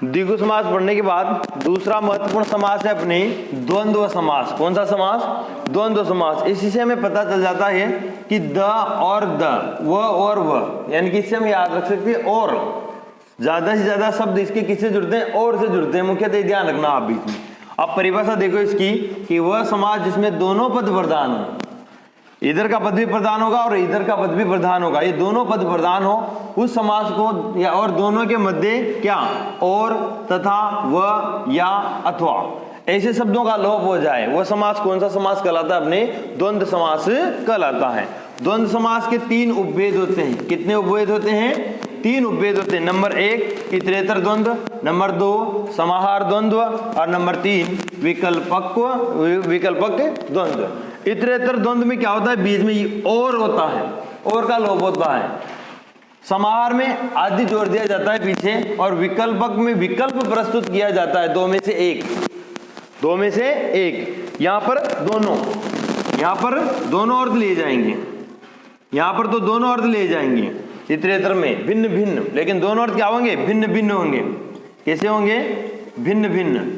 द्विगु समास पढ़ने के बाद दूसरा महत्वपूर्ण समास है अपनी द्वंद्व समास। कौन सा समास? द्वंद्व समास। इसी से हमें पता चल जाता है कि द और द, व और व, यानी कि इससे हम याद रख सकते हैं और, ज्यादा से ज्यादा शब्द इसके किससे जुड़ते हैं? और से जुड़ते हैं, मुख्यतः ध्यान रखना आप बीच में। अब परिभाषा देखो इसकी कि वह समास जिसमें दोनों पद प्रधान हो, इधर का पद भी प्रधान होगा और इधर का पद भी प्रधान होगा, ये दोनों पद प्रधान हो, उस समास को या और दोनों के मध्य क्या? और, तथा, व, या, अथवा ऐसे शब्दों का लोप हो जाए, वह समास कौन सा समास कहलाता है? अपने द्वंद्व समास कहलाता है। द्वंद्व समास के 3 उपभेद होते हैं। कितने उपभेद होते हैं? 3 उपभेद होते हैं। नंबर 1 इतरेतर द्वंद्व, नंबर 2 समाहार द्वंद्व और नंबर 3 विकल्पक द्वंद्व। इतरेतर द्वंद्व में क्या होता है? बीच में और होता है, और का लोप होता है। समाहार में आदि जोड़ दिया जाता है पीछे, और विकल्पक में विकल्प प्रस्तुत किया जाता है, 2 में से 1, 2 में से 1। यहां पर दोनों, यहां पर दोनों अर्थ लिए जाएंगे, यहां पर तो दोनों अर्थ लिए जाएंगे। इतरेतर में भिन्न भिन्न, लेकिन दोनों अर्थ क्या होंगे? भिन्न भिन्न होंगे। कैसे होंगे? भिन्न भिन्न।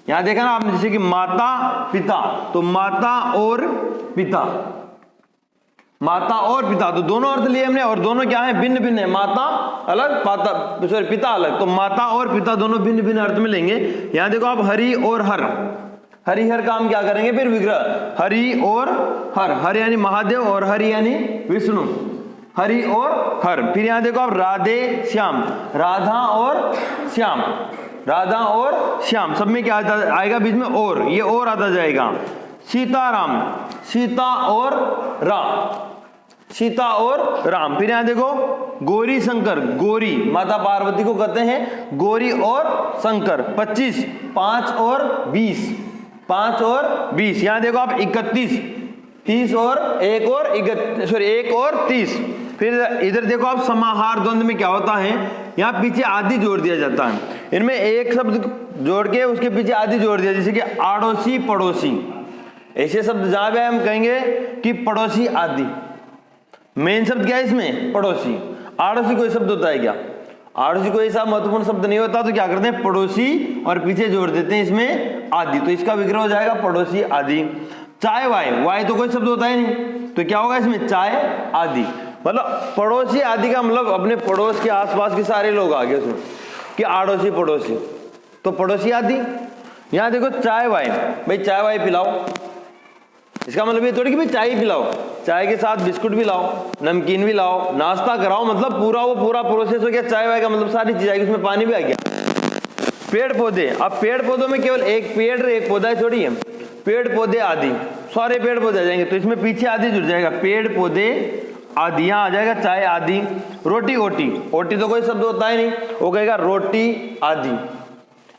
यहां देखा ना आपने, जैसे कि माता पिता, तो माता और पिता, माता और पिता, तो दोनों अर्थ लिए हमने, और दोनों क्या है? भिन्न भिन्न है। माता अलग, पिता अलग, तो माता और पिता दोनों भिन्न भिन्न अर्थ में लेंगे। यहां देखो आप, हरि और हर, हरिहर का हम क्या करेंगे? फिर विग्रह, हरि और हर, हर यानी महादेव और हरि यानी विष्णु, हरि और हर। फिर यहां देखो आप, राधे श्याम, राधा और श्याम, राधा और श्याम, सब में क्या आएगा बीच में? और, ये और आता जाएगा। सीताराम, सीता और राम, सीता और राम। फिर यहां देखो, गौरी शंकर, गौरी माता पार्वती को कहते हैं गौरी और शंकर। 25, 5 और 20, 5 और 20। यहां देखो आप, 31, 30 और 1 और 1 और 30। फिर इधर देखो आप, समाहार द्वंद्व में क्या होता है? यहाँ पीछे आदि जोड़ दिया जाता है। इनमें एक शब्द जोड़ के उसके पीछे आदि जोड़ दिया, जैसे कि आड़ोसी पड़ोसी, ऐसे शब्द जहां पे हम कहेंगे कि पड़ोसी आदि, मेन शब्द क्या है इसमें? पड़ोसी। आड़ोसी कोई शब्द होता है क्या? आड़ोसी कोई ऐसा महत्वपूर्ण शब्द नहीं होता, तो क्या करते हैं? पड़ोसी और पीछे जोड़ देते हैं इसमें आदि, तो इसका विग्रह हो जाएगा पड़ोसी आदि। चाय वाय, वाय तो कोई शब्द होता है नहीं, तो क्या होगा इसमें? चाय आदि। मतलब पड़ोसी आदि का मतलब अपने पड़ोस के आसपास के सारे लोग आ गए उसमें, कि आड़ोसी पड़ोसी, तो पड़ोसी आदि। यहां देखो, चाय वाय, भाई चाय वाय पिलाओ, इसका मतलब ये थोड़ी कि भाई चाय पिलाओ, चाय के साथ बिस्कुट भी लाओ, नमकीन भी लाओ, नाश्ता कराओ, मतलब पूरा वो पूरा प्रोसेस हो गया। चाय वाय का मतलब सारी चीज आएगी, उसमें पानी भी आ गया। पेड़ पौधे, अब पेड़ पौधों में केवल एक पेड़ एक पौधा थोड़ी है, पेड़ पौधे आदि, सारे पेड़ पौधे आ जाएंगे, तो इसमें पीछे आदि जुड़ जाएगा, पेड़ पौधे आदि। यहाँ आ जाएगा चाय आदि। रोटी ओटी, ओटी तो कोई शब्द होता है नहीं, वो कहेगा रोटी आदि,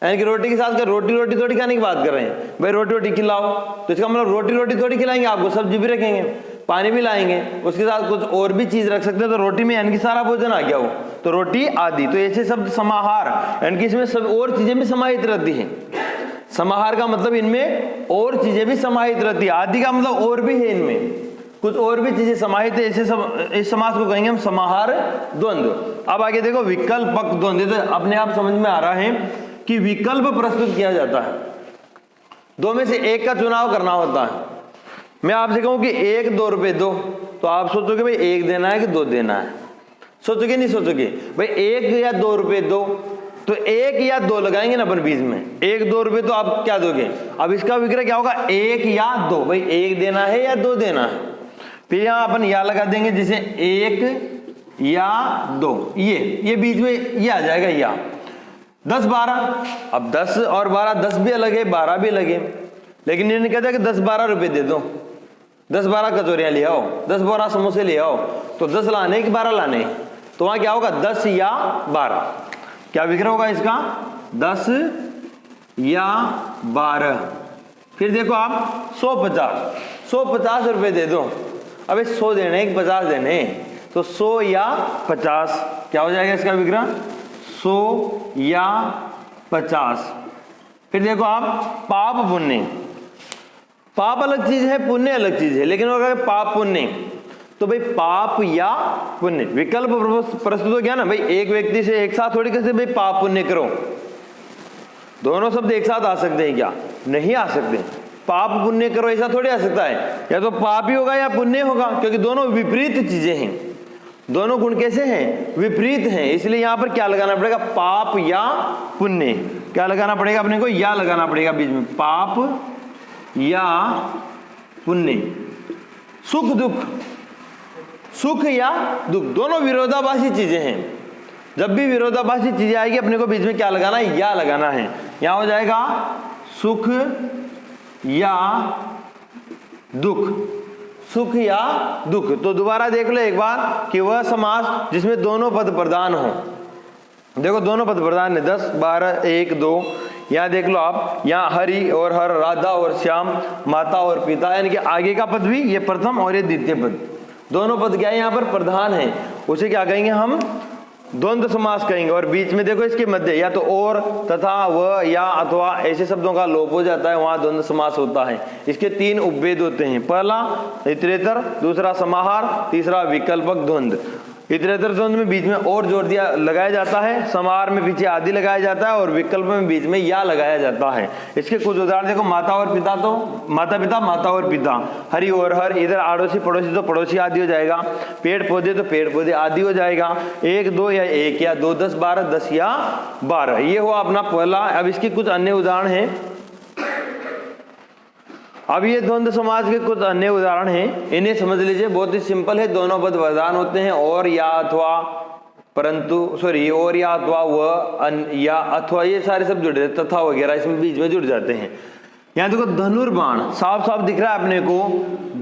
यानी कि रोटी के साथ कर रोटी रोटी थोड़ी खाने की बात कर रहे हैं, भाई रोटी रोटी खिलाओ, तो इसका मतलब रोटी रोटी थोड़ी खिलाएंगे आपको, सब्जी भी रखेंगे, पानी भी लाएंगे, उसके साथ कुछ और भी चीज रख सकते हैं, तो रोटी में यानी कि सारा भोजन आ गया वो, तो रोटी आदि। तो ऐसे शब्द समाहार, यानी कि इसमें सब और चीजें भी समाहित रहती है। समाहार का मतलब इनमें और चीजें भी समाहित रहती है, आदि का मतलब और भी है, इनमें कुछ और भी चीजें समाहित है, ऐसे इस समास को कहेंगे हम समाहार द्वंद्व। अब आगे देखो, विकल्पक द्वंद्व, तो अपने आप समझ में आ रहा है कि विकल्प प्रस्तुत किया जाता है, 2 में से एक का चुनाव करना होता है। मैं आपसे कहूं कि 1-2 रुपए दो, तो आप सोचोगे भाई 1 देना है कि 2 देना है, सोचोगे नहीं सोचोगे? भाई 1 या 2 रुपए दो, तो 1 या 2 लगाएंगे ना अपन बीच में, 1-2 रुपए, तो आप क्या दोगे? अब इसका विग्रह क्या होगा? 1 या 2, भाई 1 देना है या 2 देना है। फिर यहां अपन या लगा देंगे, जैसे 1 या 2, ये बीच में ये आ जाएगा या। 10-12, अब 10 और 12, 10 भी अलग है 12 भी अलग है, लेकिन इन्होंने कहता है कि 10-12 रुपए दे दो, 10-12 कचौरियां ले आओ, 10-12 समोसे ले आओ, तो 10 लाने कि 12 लाने, तो वहां क्या होगा? 10 या 12। क्या विग्रह होगा इसका? 10 या 12। फिर देखो आप, 150 रुपए दे दो, अबे 100 देने कि 50 देने, तो 100 या 50, क्या हो जाएगा इसका विग्रह? 100 या 50। फिर देखो आप, पाप पुण्य, पाप अलग चीज है, पुण्य अलग चीज है, लेकिन अगर पाप पुण्य, तो भाई पाप या पुण्य, विकल्प प्रस्तुत हो गया ना भाई, एक व्यक्ति से एक साथ थोड़ी कैसे भाई पाप पुण्य करो, दोनों शब्द एक साथ आ सकते हैं क्या? नहीं आ सकते। पाप पुण्य करो ऐसा थोड़ी आ सकता है, या तो पाप ही होगा या पुण्य होगा, क्योंकि दोनों विपरीत चीजें हैं। दोनों गुण कैसे हैं? विपरीत हैं। इसलिए यहां पर क्या लगाना पड़ेगा? पाप या पुण्य। क्या लगाना पड़ेगा अपने को? या लगाना पड़ेगा बीच में, पाप या पुण्य। सुख दुख, सुख या दुख, दोनों विरोधाभासी चीजें हैं। जब भी विरोधाभासी चीजें आएगी अपने को बीच में क्या लगाना है? या लगाना है। यहां हो जाएगा सुख या दुख, सुख या दुख। तो दोबारा देख लो एक बार कि वह समास जिसमें दोनों पद प्रधान हो। देखो दोनों पद प्रधान है, 10, 12, 1, 2। यहाँ देख लो आप, यहाँ हरि और हर, राधा और श्याम, माता और पिता, यानी कि आगे का पद भी ये प्रथम और ये द्वितीय पद, दोनों पद क्या है यहाँ पर? प्रधान है। उसे क्या कहेंगे हम? द्वंद्व समास कहेंगे। और बीच में देखो इसके मध्य या तो और, तथा, व, या, अथवा ऐसे शब्दों का लोप हो जाता है, वहां द्वंद्व समास होता है। इसके 3 उपभेद होते हैं। पहला इतरेतर, दूसरा समाहार, तीसरा विकल्पक द्वंद्व। इतरेतर द्वंद्व में बीच में और जोड़ दिया लगाया जाता है, समाहार में पीछे आदि लगाया जाता है, और विकल्प में बीच में या लगाया जाता है। इसके कुछ उदाहरण देखो, माता और पिता, तो माता पिता, माता और पिता, हरि और हर, इधर आड़ोसी पड़ोसी तो पड़ोसी आदि हो जाएगा, पेड़ पौधे तो पेड़ पौधे आदि हो जाएगा, 1 2 या 1 या 2, 10 12, 10 या 12। ये हुआ अपना पहला। अब इसके कुछ अन्य उदाहरण हैं। अब ये द्वंद्व समास के कुछ अन्य उदाहरण हैं, इन्हें समझ लीजिए। बहुत ही सिंपल है। दोनों पद प्रधान होते हैं, और या अथवा, परंतु सॉरी, और या अथवा, व, या, अथवा, ये सारे सब जुड़ जाते, तथा वगैरह इसमें बीच में जुड़ जाते हैं। यहाँ देखो धनुर्बाण, साफ साफ दिख रहा है अपने को,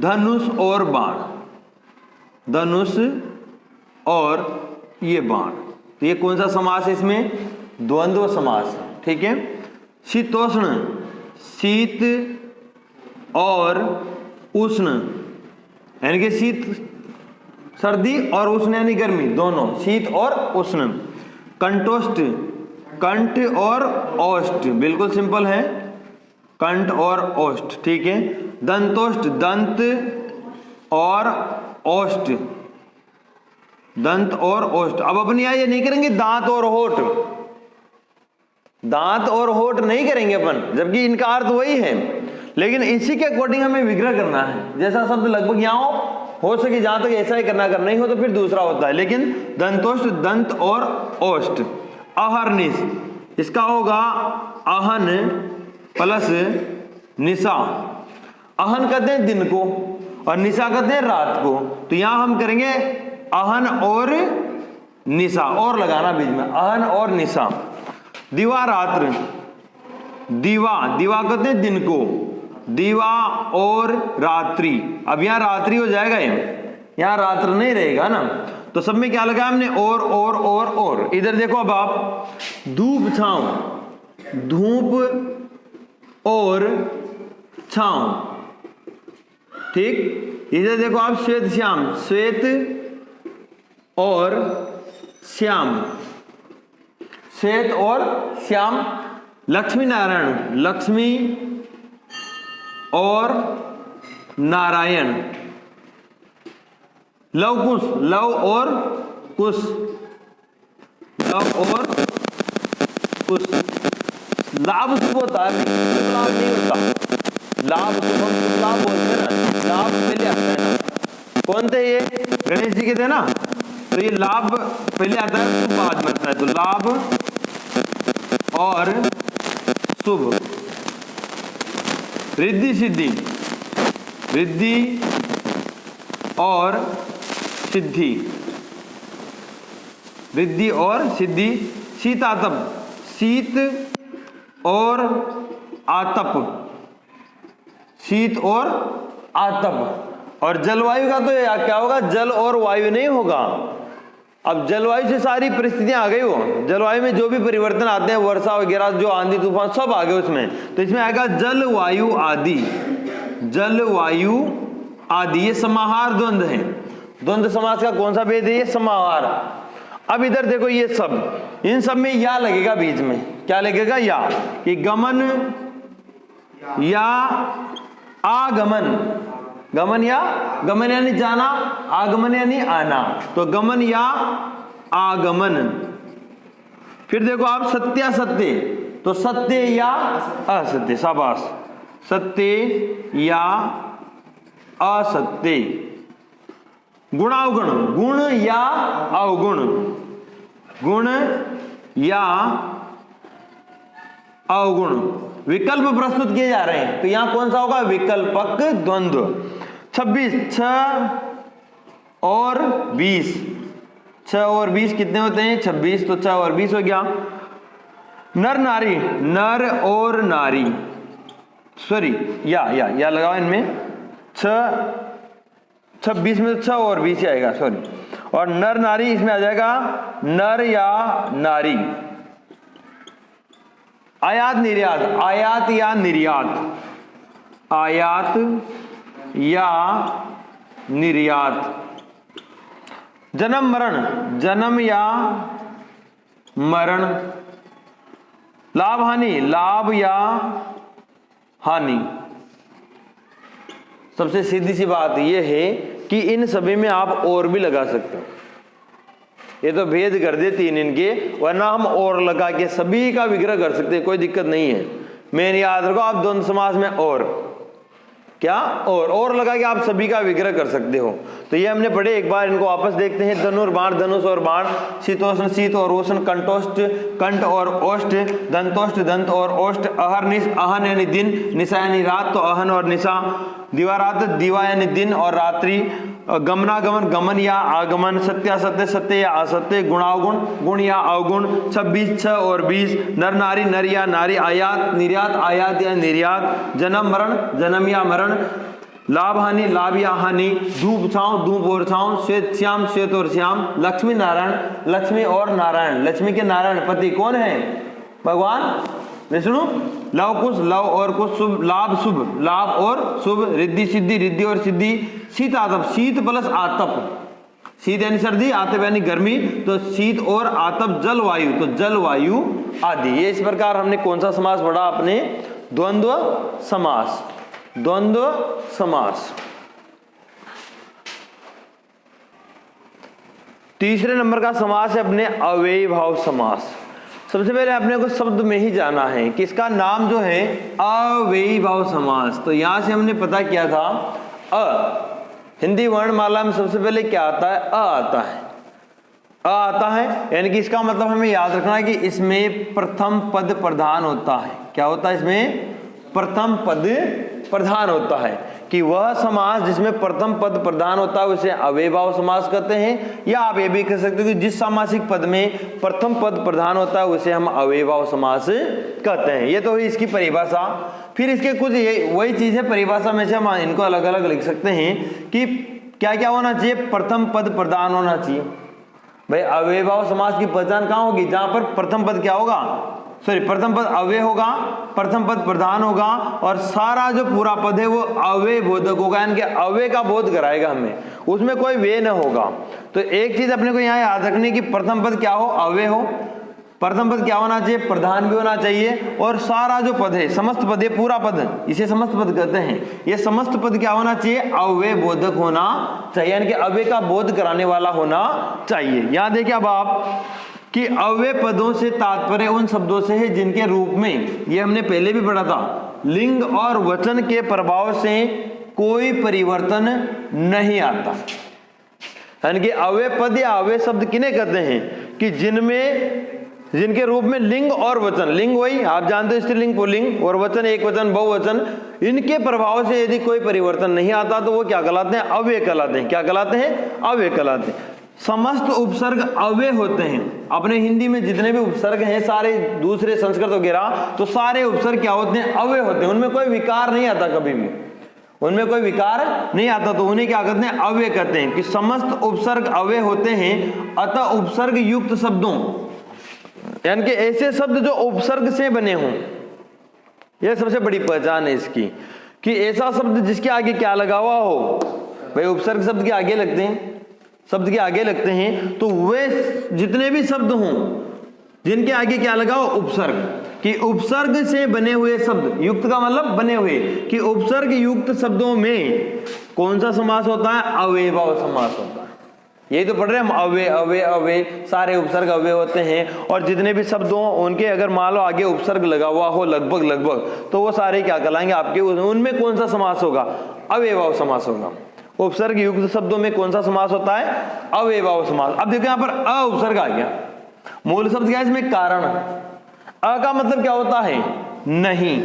धनुष और बाण, धनुष और ये बाण। तो ये कौन सा समास है? इसमें द्वंद्व समास है। ठीक है। शीतोष्ण, शीत और उष्ण, यानी कि शीत सर्दी और उष्ण यानी गर्मी, दोनों, शीत और उष्ण। कंठोष्ठ, कंठ और ओष्ठ, बिल्कुल सिंपल है, कंठ और ओष्ठ। ठीक है। दंतोष्ठ, दंत और ओष्ठ, दंत और ओष्ठ। अब अपन यहां ये नहीं करेंगे दांत और होठ, दांत और होठ नहीं करेंगे अपन, जबकि इनका अर्थ वही है, लेकिन इसी के अकॉर्डिंग हमें विग्रह करना है। जैसा शब्द लगभग यहाँ हो सके जहां तक ऐसा ही करना, अगर नहीं हो तो फिर दूसरा होता है। लेकिन दंतोष्ठ, दंत और ओष्ठ। अहर्निश, इसका होगा अहन प्लस निशा। अहन कहते हैं दिन को और निशा कहते हैं रात को। तो यहां हम करेंगे अहन और निशा, और लगाना बीच में, अहन और निशा। दिवा रात्र, दिवा, दिवा कहते हैं दिन को, दिवा और रात्रि। अब यहां रात्रि हो जाएगा, यहां रात्र नहीं रहेगा ना, तो सब में क्या लगा हमने? और। इधर देखो अब आप, धूप छांव, धूप और छांव। ठीक। इधर देखो आप, श्वेत श्याम, श्वेत और श्याम, श्वेत और श्याम। लक्ष्मी नारायण, लक्ष्मी और नारायण। लव कुश, लव और कुश, लव और कुश। लाभ शुभ होता है, लाभ नहीं होता। लाभ शुभ हम शुभ लाभ बोलते हैं ना, लाभ पहले आता है ना। कौन थे ये? गणेश जी के थे ना, तो ये लाभ पहले आता है, शुभ बाद में आता है। तो लाभ और शुभ। रिद्धि सिद्धि, रिद्धि और सिद्धि, रिद्धि और सिद्धि। शीतातप, शीत और आतप, शीत और आतप। और जलवायु का तो क्या होगा? जल और वायु नहीं होगा। अब जलवायु से सारी परिस्थितियां आ गई हो, जलवायु में जो भी परिवर्तन आते हैं, वर्षा वगैरह, जो आंधी तूफान सब आ गए उसमें, तो इसमें आएगा जल वायु आदि, जल वायु आदि। ये समाहार द्वंद्व है। द्वंद्व समास का कौन सा भेद है? ये समाहार। अब इधर देखो, ये सब, इन सब में या लगेगा बीच में। क्या लगेगा? या। कि गमन या आगमन, गमन या, गमन यानी जाना, आगमन यानी आना, तो गमन या आगमन। फिर देखो आप, सत्यासत्य, तो सत्य या असत्य, शाबाश, सत्य या असत्य। गुणावगुण, गुण या अवगुण, गुण या अवगुण। विकल्प प्रस्तुत किए जा रहे हैं, तो यहां कौन सा होगा? विकल्पक द्वंद्व। 26, 6 और 20, 6 और 20 कितने होते हैं? 26, तो 6 और 20 हो गया। नर नारी, नर और नारी, सॉरी या लगाओ इनमें, 26 में तो 6 और 20 आएगा, सॉरी, और नर नारी इसमें आ जाएगा नर या नारी। आयात निर्यात, आयात या निर्यात, आयात या निर्यात। जन्म मरण, जन्म या मरण। लाभ हानि, लाभ या हानि। सबसे सीधी सी बात यह है कि इन सभी में आप और भी लगा सकते हो, ये तो भेद कर दे तीन इनके, वरना हम और लगा के सभी का विग्रह कर सकते हैं, कोई दिक्कत नहीं है। मेन याद रखो आप द्वंद्व समास में और क्या, और लगा के आप सभी का विग्रह कर सकते हो। तो ये हमने पढ़े, एक बार इनको वापस देखते हैं। धनुर बाण, धनुष और बाण। शीतोष्ण, शीत और उष्ण। कंठोष्ठ, कंठ और ओष्ठ। दंतोष्ठ, दंत और ओष्ठ। अहर्निश, अहन यानी दिन, निशा यानी रात, तो अहन और निशा। दिवारात, दिवा यानी दिन और रात्रि। गमनागमन, गमन या आगमन। सत्यासत्य, सत्य या असत्य। गुणावगुण, गुण या अवगुण। 26, 6 और 20। नर नारी, नर या नारी। आयात निर्यात, आयात या निर्यात। जन्म मरण, जन्म या मरण। लाभ हानि, लाभ या हानि। धूप छांव, धूप और छांव। श्वेत श्याम, श्वेत और श्याम। लक्ष्मी नारायण, लक्ष्मी और नारायण। लक्ष्मी के नारायण पति कौन है? भगवान विष्णु। लव कुश, लव और कुश। शुभ, लाभ शुभ, लाभ और शुभ। रिद्धि सिद्धि, रिद्धि और सिद्धि। शीत आतप, शीत प्लस आतप। शीत यानी सर्दी, आतप यानी गर्मी, तो शीत और आतप जलवायु, तो जलवायु आदि। ये इस प्रकार हमने कौन सा समास पढ़ा? अपने द्वंद्व समास, द्वंद्व समास। तीसरे नंबर का समास है अपने अव्ययीभाव समास। सबसे पहले अपने को शब्द में ही जाना है कि इसका नाम जो है अव्ययीभाव समास। तो यहां से हमने पता किया था अ, हिंदी वर्णमाला में सबसे पहले क्या आता है? अ आता है, अ आता है, यानी कि इसका मतलब हमें याद रखना है कि इसमें प्रथम पद प्रधान होता है। क्या होता है? इसमें प्रथम पद प्रधान होता है, कि वह समास जिसमें प्रथम पद प्रधान होता है उसे अव्ययीभाव समास कहते हैं। या आप ये भी कह सकते हो कि जिस सामासिक पद में प्रथम पद प्रधान होता है उसे हम अव्ययीभाव समास कहते हैं। ये तो हुई इसकी परिभाषा। फिर इसके कुछ ये वही चीज है, परिभाषा में से हम इनको अलग अलग लिख सकते हैं कि क्या क्या होना चाहिए? प्रथम पद प्रधान होना चाहिए। भाई अव्ययीभाव समास की पहचान कहाँ होगी? जहां पर प्रथम पद क्या होगा? सॉरी, प्रथम पद अव्यय होगा, प्रथम पद प्रधान होगा, और सारा जो पूरा पद है वो अव्यय बोधक होगा, यानी कि अव्यय का बोध कराएगा हमें, उसमें कोई व्यय न होगा। तो एक चीज अपने को यहाँ याद रखनी कि प्रथम पद क्या हो? अव्यय हो। प्रथम पद क्या होना चाहिए? प्रधान भी होना चाहिए। और सारा जो पद है, समस्त पद है, पूरा पद, इसे समस्त पद कहते हैं, ये समस्त पद क्या होना चाहिए? अव्यय बोधक होना चाहिए, यानी कि अव्यय का बोध कराने वाला होना चाहिए। यहाँ देखिए अब आप कि अव्यय पदों से तात्पर्य उन शब्दों से है जिनके रूप में, ये हमने पहले भी पढ़ा था, लिंग और वचन के प्रभाव से कोई परिवर्तन नहीं आता। यानी कि अव्यय पद या अव्यय शब्द किन्हें कहते हैं? कि जिनके रूप में लिंग और वचन, लिंग वही आप जानते हो स्त्रीलिंग पुल्लिंग, और वचन एक वचन बहुवचन, इनके प्रभाव से यदि कोई परिवर्तन नहीं आता तो वो क्या कहलाते हैं? अव्यय कहलाते हैं। क्या कहलाते हैं? अव्यय कहलाते हैं। समस्त उपसर्ग अव्यय होते हैं। अपने हिंदी में जितने भी उपसर्ग हैं सारे, दूसरे संस्कृत वगैरह, तो सारे उपसर्ग क्या होते हैं? अव्यय होते हैं। उनमें कोई विकार नहीं आता, कभी भी उनमें कोई विकार नहीं आता, तो उन्हें क्या कहते हैं? अव्यय कहते हैं। कि समस्त उपसर्ग अव्यय होते हैं, अतः उपसर्ग युक्त शब्दों, यानी कि ऐसे शब्द जो उपसर्ग से बने हों, यह सबसे बड़ी पहचान है इसकी, कि ऐसा शब्द जिसके आगे क्या लगा हुआ हो। भाई उपसर्ग शब्द के आगे लगते हैं, शब्द के आगे लगते हैं, तो वे जितने भी शब्द हों जिनके आगे क्या लगा हो? उपसर्ग। कि उपसर्ग से बने हुए शब्द, युक्त का मतलब बने हुए, कि उपसर्ग युक्त शब्दों में कौन सा समास होता है? अव्ययीभाव समास होता है। यही तो पढ़ रहे हम, अव्यय अव्यय अव्यय, सारे उपसर्ग अव्यय होते हैं, और जितने भी शब्द हों उनके अगर मान लो आगे उपसर्ग लगा हुआ हो लगभग लगभग, तो वो सारे क्या कहलाएंगे आपके, उनमें कौन सा समास होगा, अव्ययभाव समास होगा। उपसर्ग युक्त शब्दों में कौन सा समास होता है, अव्ययभाव समास। अब देखो यहाँ पर अ उपसर्ग आ गया, मूल शब्द क्या है इसमें, कारण। अ का मतलब क्या होता है, नहीं।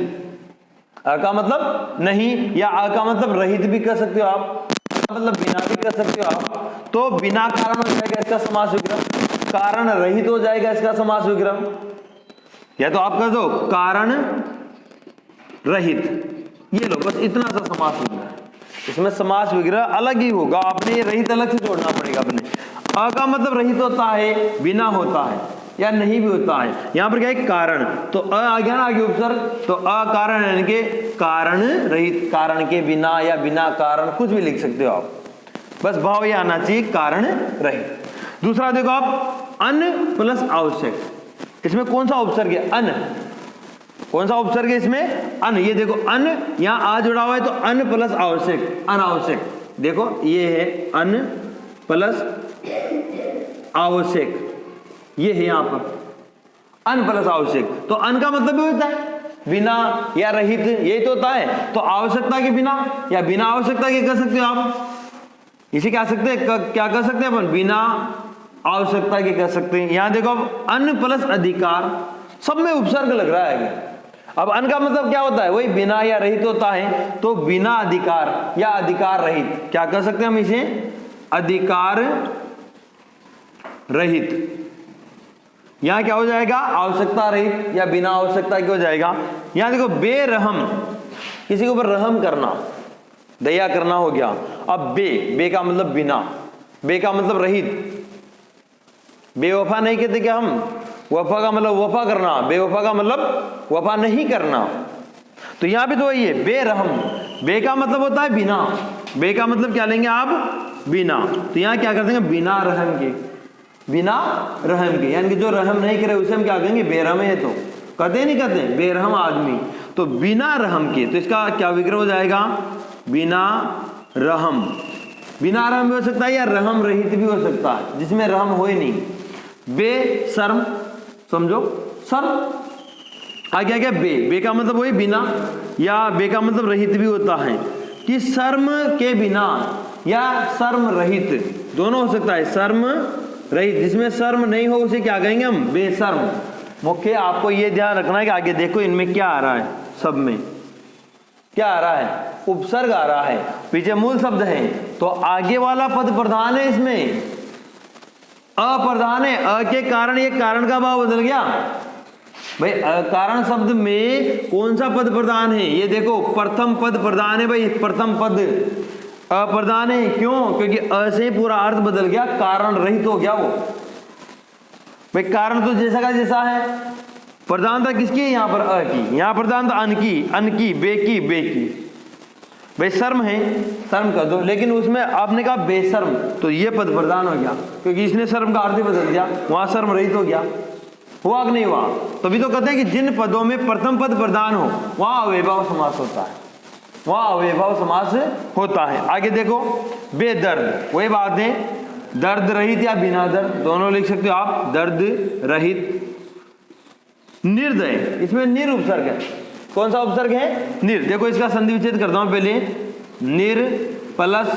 अ का मतलब नहीं, या अ का मतलब रहित भी कर सकते हो आप, मतलब बिना भी कर सकते हो आप। तो बिना कारण हो जाएगा इसका समास विग्रह, कारण रहित हो जाएगा इसका समास विग्रह, या तो आप कर दो कारण रहित, ये लो बस इतना सा समास विग्रह। इसमें समास विग्रह अलग ही होगा, आपने ये रहित अलग से जोड़ना पड़ेगा अपने। अ का मतलब रहित होता है, बिना होता है, या नहीं भी होता है। यहां पर क्या है, कारण, तो अ आ गया ना आगे उपसर्ग, तो अकारण यानी कि कारण रहित, कारण के बिना या बिना कारण, कुछ भी लिख सकते हो आप, बस भाव ये आना चाहिए कारण रहित। दूसरा देखो आप, अन प्लस आवश्यक, इसमें कौन सा उपसर्ग है, अन, कौन सा उपसर्ग है इसमें, अन। ये देखो अन, यहां आ जुड़ा हुआ है तो अन प्लस आवश्यक, अनावश्यक, देखो ये है अन प्लस आवश्यक, ये है यहां पर अन प्लस आवश्यक। तो अन का मतलब भी होता है बिना या रहित, यही तो होता है। तो आवश्यकता के बिना या बिना आवश्यकता के कर सकते हो आप, इसे क्या सकते हैं, क्या कर सकते हैं अपन, बिना आवश्यकता के कर सकते हैं। यहां देखो अब अन प्लस अधिकार, सब में उपसर्ग लग रहा है। अब अन का मतलब क्या होता है, वही बिना या रहित होता है, तो बिना अधिकार या अधिकार रहित, क्या कर सकते हैं हम इसे, अधिकार रहित। यहां क्या हो जाएगा, आवश्यकता रहित या बिना आवश्यकता के हो जाएगा। यहां देखो बेरहम, किसी के ऊपर रहम करना, दया करना हो गया। अब बे का मतलब बिना, बे का मतलब रहित, बेवफा नहीं कहते क्या हम, वफा का मतलब वफा करना, बेवफा का मतलब वफा नहीं करना। तो यहां भी तो वही है, बेरहम, बे का मतलब होता है बिना, बे का मतलब क्या लेंगे आप, बिना। तो यहां क्या कर देंगे, बिना रहम के, बिना रहम के, यानी कि जो रहम नहीं करे उसे हम क्या कहेंगे, बेरहम है। तो कहते नहीं कहते, बेरहम आदमी, तो बिना रहम के, तो इसका क्या विग्रह हो जाएगा, बिना रहम। बिना रहम भी हो सकता है या रहम रहित भी हो सकता है, जिसमें रहम हो ही नहीं। बेशर्म, समझो शर्म, आ गया बे का मतलब वही बिना, या बे का मतलब रहित भी होता है, कि शर्म के बिना या शर्म रहित, दोनों हो सकता है। शर्म रहित, जिसमें शर्म नहीं हो उसे क्या कहेंगे हम, बेशर्म। मुख्य आपको ये ध्यान रखना है कि आगे देखो इनमें क्या आ रहा है, सब में क्या आ रहा है, उपसर्ग आ रहा है, पीछे मूल शब्द है, तो आगे वाला पद प्रधान है, इसमें अप्रधान है। अ के कारण ये कारण का भाव बदल गया भाई। कारण शब्द में कौन सा पद प्रधान है, ये देखो प्रथम पद प्रधान है भाई, प्रथम पद अप्रधान है। क्यों, क्योंकि अ से पूरा अर्थ बदल गया, कारण रहित हो गया वो भाई। कारण तो जैसा का जैसा है, प्रधानता किसकी है यहाँ पर, अ की, यहाँ प्रधानता अन की, बे की भाई। शर्म है, शर्म कर दो, लेकिन उसमें आपने कहा बेशर्म, तो ये पद प्रधान हो गया, क्योंकि इसने शर्म का अर्थ ही बदल दिया, वहां शर्म रहित हो गया। हुआ कि नहीं हुआ, तभी तो कहते हैं कि जिन पदों में प्रथम पद प्रधान हो वहां अव्ययभाव समास होता है, वहां अव्ययभाव समास होता है। आगे देखो, बेदर्द, वही बात है, दर्द रहित या बिना दर्द दोनों लिख सकते हो आप, दर्द रहित। निर्दय, इसमें निर उपसर्ग है, कौन सा उपसर्ग है, निर। देखो इसका संधि विच्छेद करता हूं पहले, निर प्लस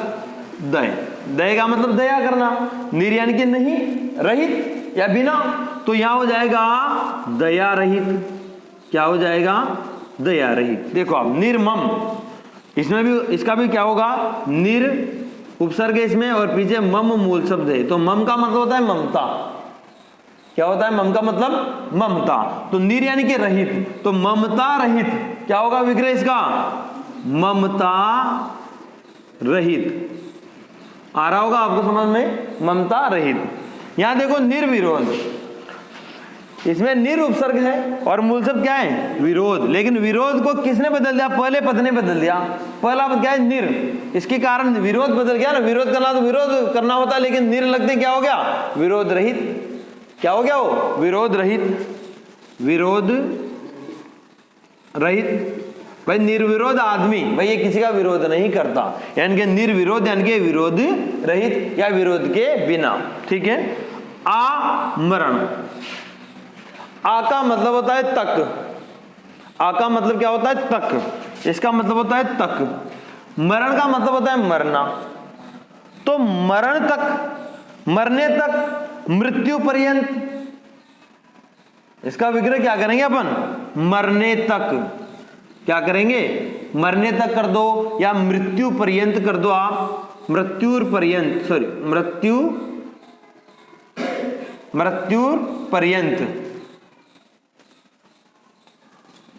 दय, दय का मतलब दया करना, निर यानी कि नहीं, रहित या बिना, तो यहां हो जाएगा दया रहित। क्या हो जाएगा, दया रहित। देखो आप निर्मम, इसमें भी, इसका भी क्या होगा, निर उपसर्ग है इसमें और पीछे मम मूल शब्द है, तो मम का मतलब होता है ममता। क्या होता है, मम का मतलब ममता, तो निर यानी कि रहित, तो ममता रहित क्या होगा विग्रह इसका, ममता रहित। आ रहा होगा आपको समझ में, ममता रहित। यहां देखो निर्विरोध, इसमें निर उपसर्ग है और मूल शब्द क्या है, विरोध, लेकिन विरोध को किसने बदल दिया, पहले पद ने बदल दिया। पहला पद क्या है, निर, इसके कारण विरोध बदल गया ना, विरोध करना तो विरोध करना होता, लेकिन निर लगते क्या हो गया, विरोध रहित। क्या हो गया वो, विरोध रहित, विरोध रहित। भाई निर्विरोध आदमी, भाई ये किसी का विरोध नहीं करता, यानी कि निर्विरोध यानी कि विरोध रहित या विरोध के बिना। ठीक है। आमरण, आ का मतलब होता है तक। आ का मतलब क्या होता है? तक। इसका मतलब होता है तक। मरण का मतलब होता है मरना। तो मरण तक, मरने तक, मृत्यु पर्यंत, इसका विग्रह क्या करेंगे अपन? मरने तक। क्या करेंगे? मरने तक कर दो या मृत्यु पर्यंत कर दो आप। मृत्यु पर्यंत, सॉरी मृत्यु पर्यंत,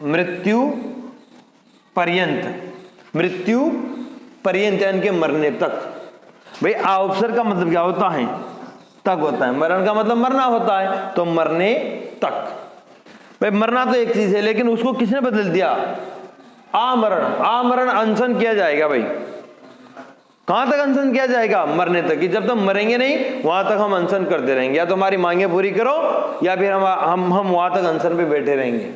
मृत्यु पर्यंत, मृत्यु पर्यंत यानी कि मरने तक। भाई आ उपसर्ग का मतलब क्या होता है? तक होता है। मरण का मतलब मरना होता है, तो मरने तक। भाई मरना तो एक चीज है, लेकिन उसको किसने बदल दिया? आमरण। आमरण अनशन किया जाएगा। भाई कहां तक अनशन किया जाएगा? मरने तक। कि जब तक मरेंगे नहीं वहां तक हम अनशन करते रहेंगे, या तो हमारी मांगे पूरी करो या फिर हम वहां तक अनशन पे बैठे रहेंगे।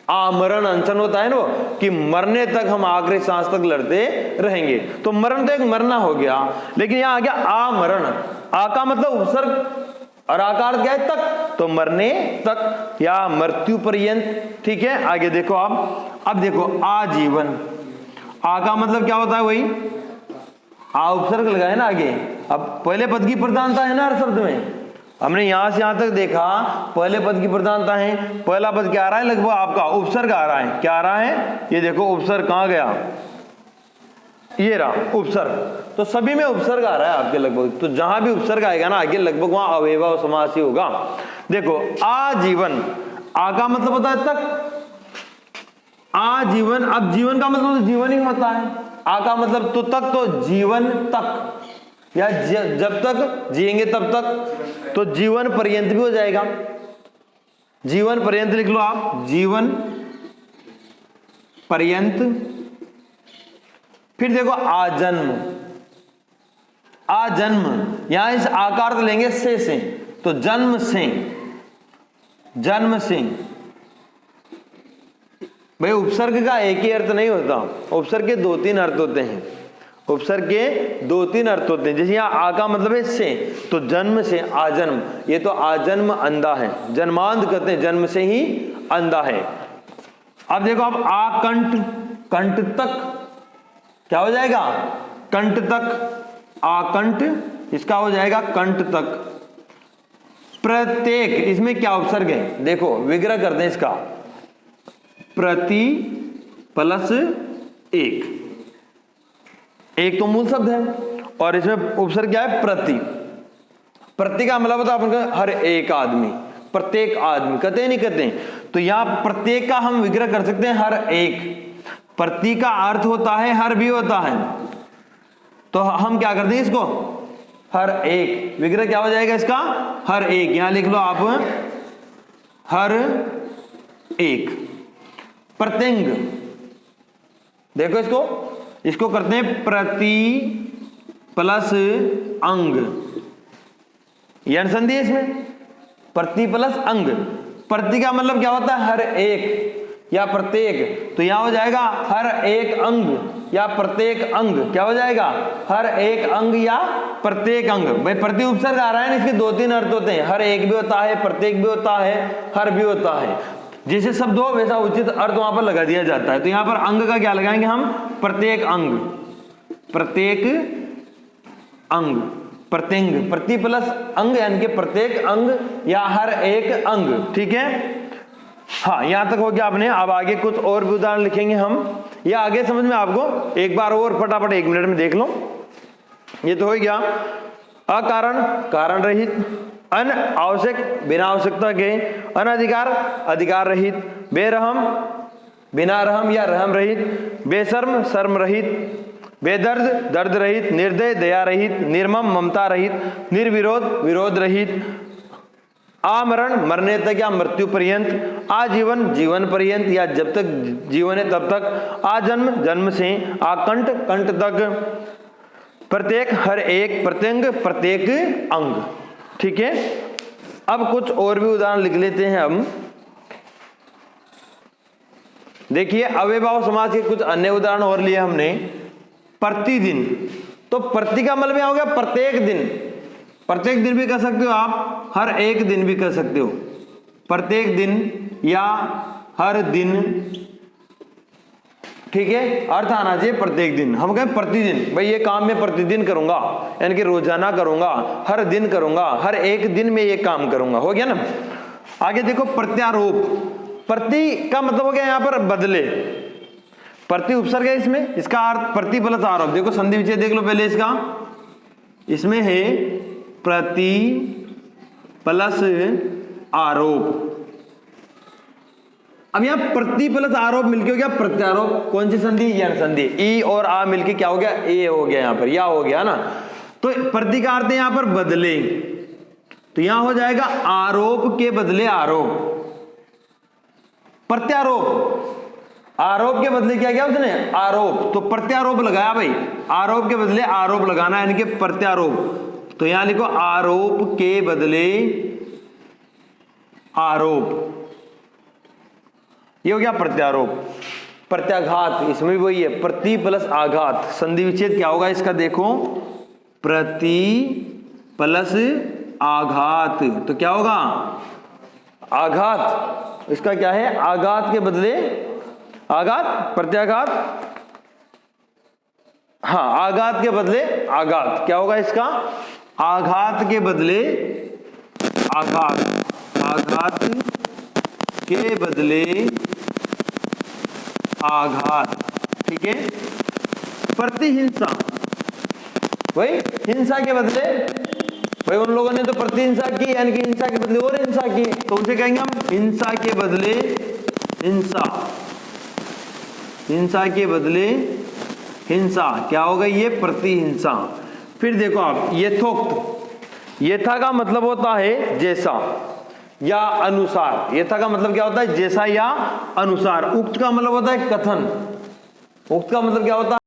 आमरण अनशन होता है ना, कि मरने तक हम आखिरी सांस तक लड़ते रहेंगे। तो मरण तो एक मरना हो गया, लेकिन यहां आ गया आमरण। आ का मतलब उपसर्ग और आकार क्या है? तक। तो मरने तक या मृत्यु पर्यंत। ठीक है। आगे देखो आप, अब देखो आजीवन। आ का मतलब क्या होता है? वही आ उपसर्ग लगाए ना आगे। अब पहले पद की प्रधानता है ना हर शब्द में। हमने यहां से यहां तक देखा, पहले पद की प्रधानता है। पहला पद क्या आ रहा है? लगभग आपका उपसर्ग आ रहा है। क्या आ रहा है? ये देखो उपसर्ग कहां गया? ये रहा उपसर्ग। तो सभी में उपसर्ग आ रहा है आपके लगभग। तो जहां भी उपसर्ग आएगा ना आगे, लगभग वहां अव्ययभाव समास ही होगा। देखो आजीवन, आ का मतलब होता है तक। आजीवन, अब जीवन का मतलब तो जीवन ही होता है। आ का मतलब तो तक, तो जीवन तक या जब तक जिएंगे तब तक, तो जीवन पर्यंत भी हो जाएगा। जीवन पर्यंत लिख लो आप, जीवन पर्यंत। फिर देखो आजन्म। आजन्म, यहां इस आकार को लेंगे से, तो जन्म से। जन्म से। भाई उपसर्ग का एक ही अर्थ नहीं होता, उपसर्ग के 2-3 अर्थ होते हैं। उपसर्ग के 2-3 अर्थ होते हैं। जैसे यहाँ आ का मतलब है से, तो जन्म से आजन्म। ये तो आजन्म अंधा है, जन्मांध कहते हैं, जन्म से ही अंधा है। अब देखो अब आकंठ, कंठ तक क्या हो जाएगा? कंठ तक। आकंठ, इसका हो जाएगा कंठ तक। प्रत्येक, इसमें क्या उपसर्ग है? देखो विग्रह करते हैं इसका। प्रति प्लस एक, एक तो मूल शब्द है और इसमें उपसर्ग क्या है? प्रति। प्रति का मतलब होता है अपन हर एक आदमी, प्रत्येक आदमी कहते हैं, नहीं कहते हैं? तो यहां प्रत्येक का हम विग्रह कर सकते हैं हर एक। प्रति का अर्थ होता है हर भी होता है, तो हम क्या करते हैं इसको? हर एक। विग्रह क्या हो जाएगा इसका? हर एक। यहां लिख लो आप हर एक। प्रत्यंग, देखो इसको करते हैं प्रति प्लस अंग। ये अनुसंधि है इसमें, प्रति प्लस अंग। प्रति का मतलब क्या होता है? हर एक या प्रत्येक। तो यहां हो जाएगा हर एक अंग या प्रत्येक अंग। क्या हो जाएगा? हर एक अंग या प्रत्येक अंग। भाई प्रति उपसर्ग आ रहा है ना, इसके 2-3 अर्थ होते हैं। हर एक भी होता है, प्रत्येक भी होता है, हर भी होता है। जैसे शब्द हो वैसा उचित अर्थ वहां पर लगा दिया जाता है। तो यहां पर अंग का क्या लगाएंगे हम? प्रत्येक अंग। प्रत्येक अंग, प्रत्यंग। प्रति प्लस अंग यानी कि प्रत्येक अंग या हर एक अंग। ठीक है। हाँ, यहां तक हो गया आपने। अब आगे कुछ और भी उदाहरण लिखेंगे हम। ये आगे समझ में आपको एक बार और फटाफट 1 मिनट में देख लो। ये तो हो गया अकारण, कारण रहित। अनावश्यक, बिना आवश्यकता के। अनधिकार, अधिकार रहित। बेरहम, बिना रहम या रहम रहित। बेशर्म, शर्म रहित। बेदर्द, दर्द रहित। निर्दय, दया रहित। निर्मम, ममता रहित। निर्विरोध, विरोध रहित। आमरण, मरने तक या मृत्यु पर्यंत। आजीवन, जीवन पर्यंत या जब तक जीवन है तब तक। आजन्म, जन्म से। आकंठ, कंठ तक। प्रत्येक, हर एक। प्रत्यंग, प्रत्येक अंग। ठीक है। अब कुछ और भी उदाहरण लिख लेते हैं हम। देखिए अव्ययभाव समास के कुछ अन्य उदाहरण और लिए हमने। प्रतिदिन, तो प्रति का मतलब क्या हो गया प्रत्येक दिन, प्रत्येक दिन भी कर सकते हो आप, हर एक दिन भी कर सकते हो, प्रत्येक दिन या हर दिन, ठीक है। अर्थ आना चाहिए प्रत्येक दिन। हम कहें प्रतिदिन, भाई ये काम मैं प्रतिदिन करूंगा, यानी कि रोजाना करूंगा, हर दिन करूंगा, हर एक दिन में ये काम करूंगा, हो गया ना। आगे देखो प्रत्यारोप, प्रति का मतलब हो गया यहां पर बदले, प्रति उपसर्ग है इसमें, इसका अर्थ प्रति प्लस आरोप। देखो संधि विच्छेद देख लो पहले इसका, इसमें है प्रति प्लस आरोप। अब यहां प्रति प्लस आरोप मिलके हो गया प्रत्यारोप। कौन सी संधि, यह संधि, ई और आ मिलके क्या हो गया ए हो गया, यहां पर या हो गया ना। तो प्रति का अर्थ है यहां पर बदले, तो यहां हो जाएगा आरोप के बदले आरोप। प्रत्यारोप, आरोप के बदले क्या किया उसने आरोप, तो प्रत्यारोप लगाया भाई, आरोप के बदले आरोप लगाना यानी कि प्रत्यारोप। तो यहां लिखो आरोप के बदले आरोप, ये हो गया प्रत्यारोप। प्रत्याघात, इसमें भी वही है प्रति प्लस आघात। संधि विच्छेद क्या होगा इसका देखो, प्रति प्लस आघात, तो क्या होगा आघात, इसका क्या है आघात के बदले आघात, प्रत्याघात, हाँ आघात के बदले आघात, क्या होगा इसका आघात के बदले आघात, आघात के बदले आघात, ठीक है। प्रतिहिंसा, वही हिंसा के बदले, भाई उन लोगों ने तो प्रतिहिंसा की यानी कि हिंसा के बदले और हिंसा की, तो उसे कहेंगे हम हिंसा के बदले हिंसा, हिंसा के बदले हिंसा, क्या होगा ये प्रतिहिंसा। फिर देखो आप यथोक्त, यथा का मतलब होता है जैसा या अनुसार, यथा का मतलब क्या होता है जैसा या अनुसार। उक्त का मतलब होता है कथन, उक्त का मतलब क्या होता है